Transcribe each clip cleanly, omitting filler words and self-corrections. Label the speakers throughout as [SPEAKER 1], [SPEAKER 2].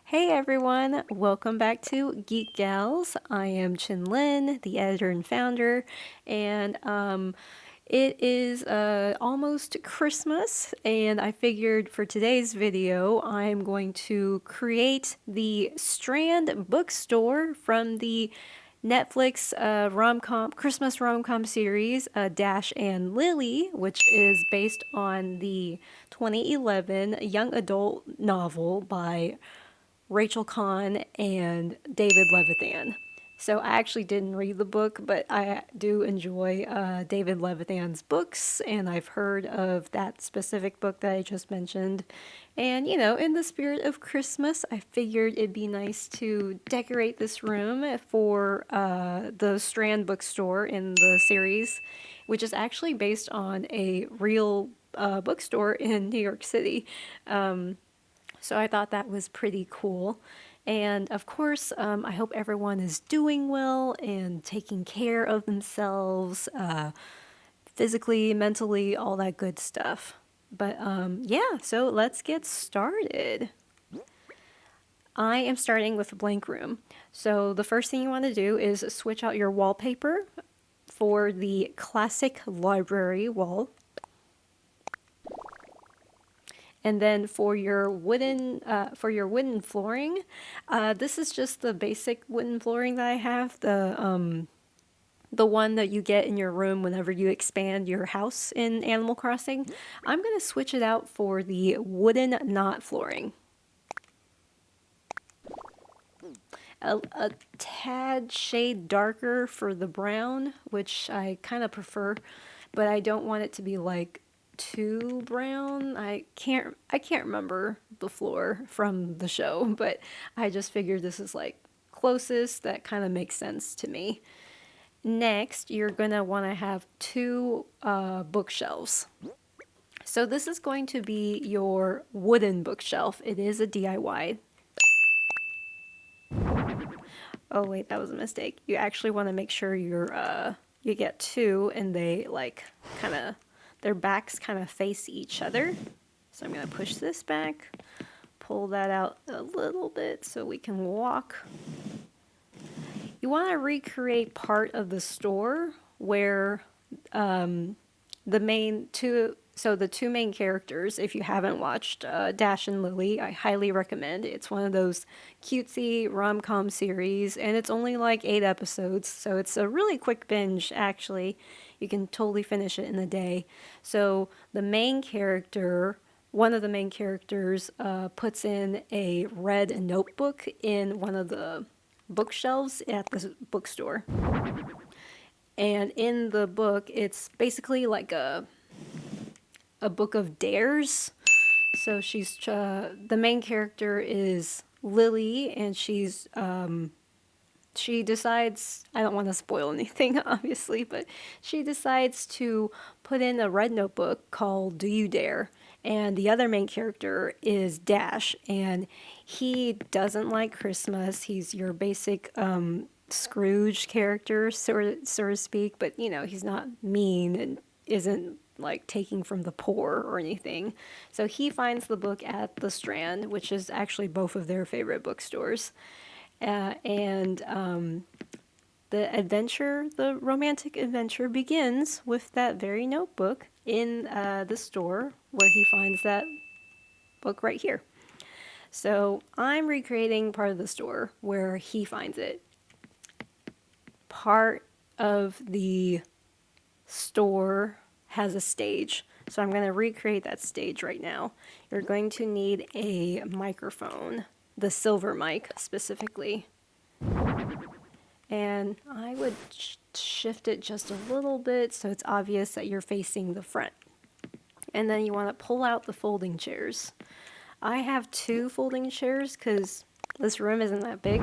[SPEAKER 1] Hey everyone, welcome back to Geek Gals. I am ChinLin, the editor and founder, and it is almost Christmas, and I figured for today's video I'm going to create the Strand Bookstore from the Netflix rom-com Christmas rom-com series Dash and Lily, which is based on the 2011 young adult novel by Rachel Kahn and David Levithan. So I actually didn't read the book, but I do enjoy David Levithan's books, and I've heard of that specific book that I just mentioned. And in the spirit of Christmas, I figured it'd be nice to decorate this room for the Strand Bookstore in the series, which is actually based on a real bookstore in New York City. So I thought that was pretty cool. And of course, I hope everyone is doing well and taking care of themselves, physically, mentally, all that good stuff. But yeah, so let's get started. I am starting with a blank room. So the first thing you want to do is switch out your wallpaper for the classic library wall. And then for your wooden flooring, this is just the basic wooden flooring that I have. The one that you get in your room whenever you expand your house in Animal Crossing. I'm gonna switch it out for the wooden knot flooring. A tad shade darker for the brown, which I kind of prefer, but I don't want it to be like too brown. I can't remember the floor from the show, but I just figured this is like closest that kind of makes sense to me. Next, you're gonna want to have two bookshelves. So this is going to be your wooden bookshelf. It is a DIY. Oh wait, that was a mistake. You actually want to make sure you get two and they like kind of their backs kind of face each other. So I'm going to push this back, pull that out a little bit so we can walk. You want to recreate part of the store where the two main characters, if you haven't watched Dash and Lily, I highly recommend. It's one of those cutesy rom-com series, and it's only like 8 episodes, so it's a really quick binge, actually. You can totally finish it in a day. So one of the main characters puts in a red notebook in one of the bookshelves at the bookstore. And in the book, it's basically like a book of dares. So the main character is Lily, and she decides, I don't want to spoil anything obviously, but she decides to put in a red notebook called Do You Dare? And the other main character is Dash, and he doesn't like Christmas. He's your basic Scrooge character, so to speak, but he's not mean and isn't like taking from the poor or anything. So he finds the book at the Strand, which is actually both of their favorite bookstores. And the romantic adventure begins with that very notebook in the store where he finds that book right here. So I'm recreating part of the store where he finds it. Part of the store has a stage, so I'm going to recreate that stage right now. You're going to need a microphone, the silver mic specifically. And I would shift it just a little bit so it's obvious that you're facing the front. And then you want to pull out the folding chairs. I have 2 folding chairs because this room isn't that big.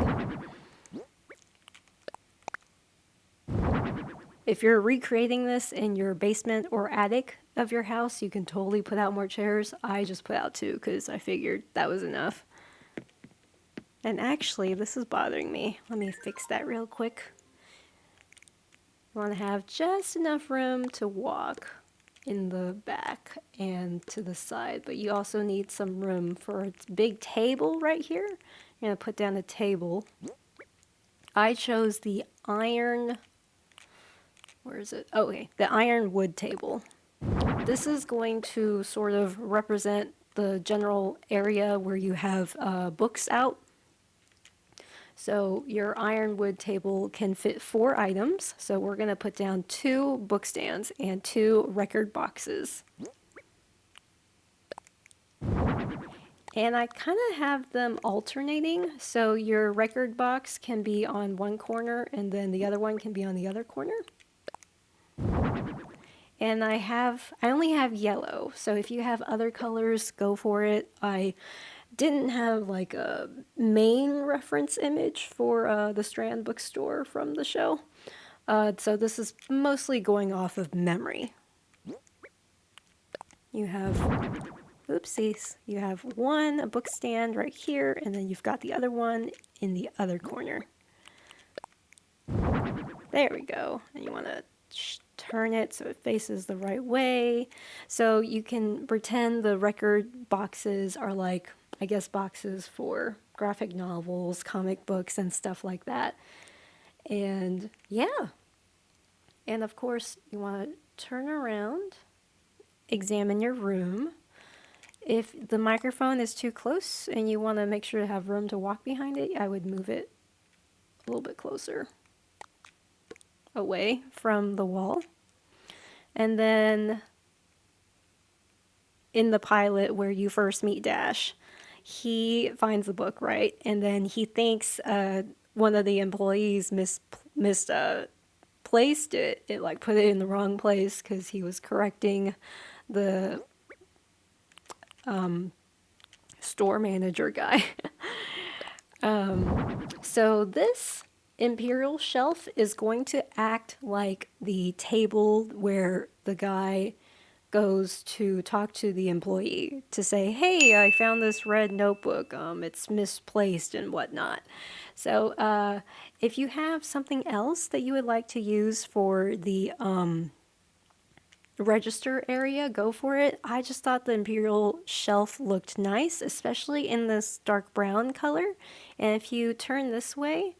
[SPEAKER 1] If you're recreating this in your basement or attic of your house, you can totally put out more chairs. I just put out 2 because I figured that was enough. And actually, this is bothering me. Let me fix that real quick. You want to have just enough room to walk in the back and to the side, but you also need some room for a big table right here. You're I'm going to put down a table. I chose the iron, where is it? Oh, okay, the iron wood table. This is going to sort of represent the general area where you have books out. So your ironwood table can fit 4 items. So we're going to put down 2 book stands and 2 record boxes. And I kind of have them alternating. So your record box can be on one corner and then the other one can be on the other corner. And I only have yellow. So if you have other colors, go for it. I didn't have like a main reference image for the Strand Bookstore from the show. So this is mostly going off of memory. You have, oopsies, you have a book stand right here, and then you've got the other one in the other corner. There we go. And you want to turn it so it faces the right way. So you can pretend the record boxes are like, I guess, boxes for graphic novels, comic books, and stuff like that. And yeah. And of course, you want to turn around, examine your room. If the microphone is too close and you want to make sure to have room to walk behind it, I would move it a little bit closer away from the wall. And then in the pilot where you first meet Dash, he finds the book, right? And then he thinks one of the employees misplaced it. It like put it in the wrong place because he was correcting the store manager guy. So this imperial shelf is going to act like the table where the guy goes to talk to the employee to say, hey, I found this red notebook, it's misplaced and whatnot. So if you have something else that you would like to use for the register area, go for it. I just thought the imperial shelf looked nice, especially in this dark brown color. And if you turn this way,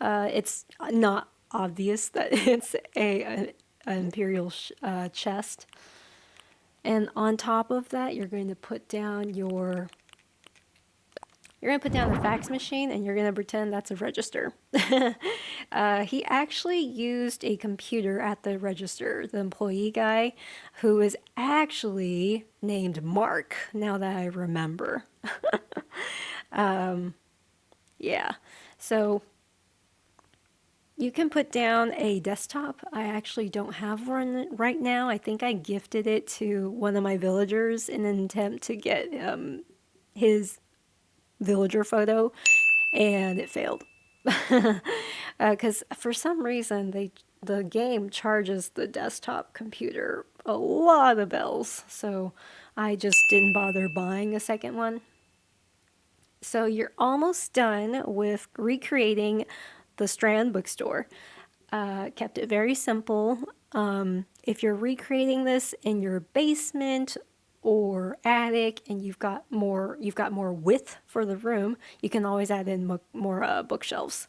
[SPEAKER 1] it's not obvious that it's an imperial chest. And on top of that, you're going to put down the fax machine, and you're going to pretend that's a register. He actually used a computer at the register, the employee guy, who is actually named Mark, now that I remember. Yeah, so you can put down a desktop. I actually don't have one right now. I think I gifted it to one of my villagers in an attempt to get his villager photo, and it failed. Because for some reason the game charges the desktop computer a lot of bells, so I just didn't bother buying a second one. So you're almost done with recreating the Strand Bookstore. Kept it very simple. If you're recreating this in your basement or attic and you've got more width for the room, you can always add in more bookshelves.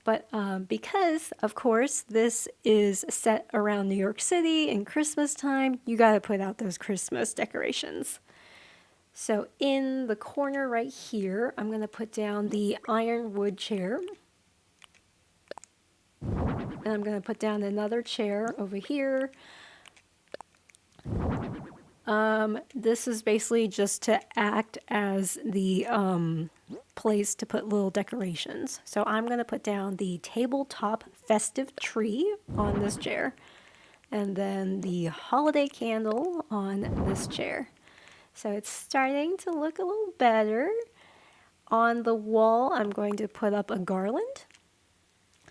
[SPEAKER 1] But because, of course, this is set around New York City in Christmas time, you got to put out those Christmas decorations. So in the corner right here, I'm going to put down the ironwood chair. And I'm going to put down another chair over here. This is basically just to act as the place to put little decorations. So I'm going to put down the tabletop festive tree on this chair. And then the holiday candle on this chair. So it's starting to look a little better. On the wall, I'm going to put up a garland.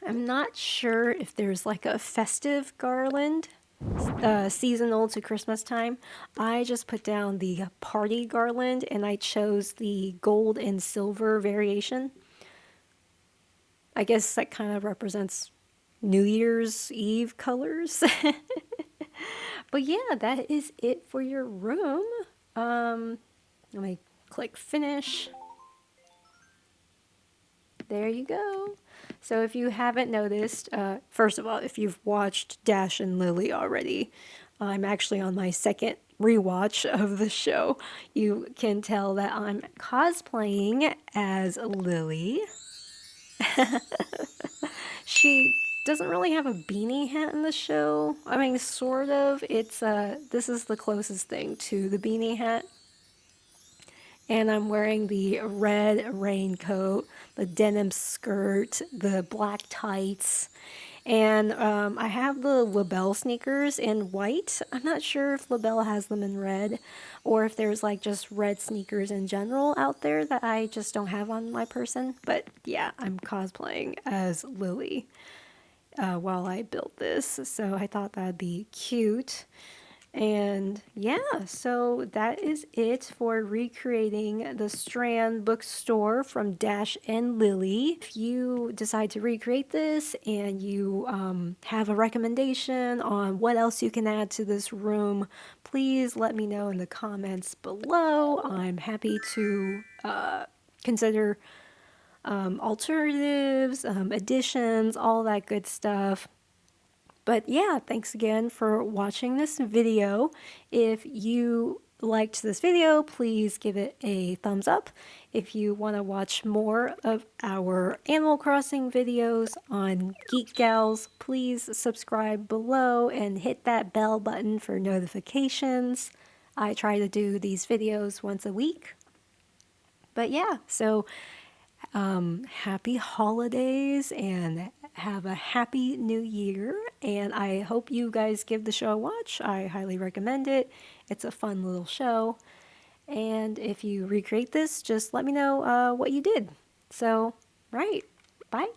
[SPEAKER 1] I'm not sure if there's like a festive garland, seasonal to Christmas time. I just put down the party garland and I chose the gold and silver variation. I guess that kind of represents New Year's Eve colors. But yeah, that is it for your room. Let me click finish. There you go. So if you haven't noticed, first of all, if you've watched Dash and Lily already, I'm actually on my second rewatch of the show. You can tell that I'm cosplaying as Lily. She doesn't really have a beanie hat in the show. I mean, sort of. It's this is the closest thing to the beanie hat. And I'm wearing the red raincoat, the denim skirt, the black tights, and I have the LaBelle sneakers in white. I'm not sure if LaBelle has them in red, or if there's like just red sneakers in general out there that I just don't have on my person. But yeah, I'm cosplaying as Lily while I built this, so I thought that'd be cute. And yeah, so that is it for recreating the Strand Bookstore from Dash and Lily. If you decide to recreate this and you have a recommendation on what else you can add to this room, please let me know in the comments below. I'm happy to consider alternatives, additions, all that good stuff. But yeah, thanks again for watching this video. If you liked this video, please give it a thumbs up. If you want to watch more of our Animal Crossing videos on Geek Gals, please subscribe below and hit that bell button for notifications. I try to do these videos once a week. But yeah, so happy holidays and have a happy new year. And I hope you guys give the show a watch. I highly recommend it. It's a fun little show. And if you recreate this, just let me know what you did. So, right. Bye.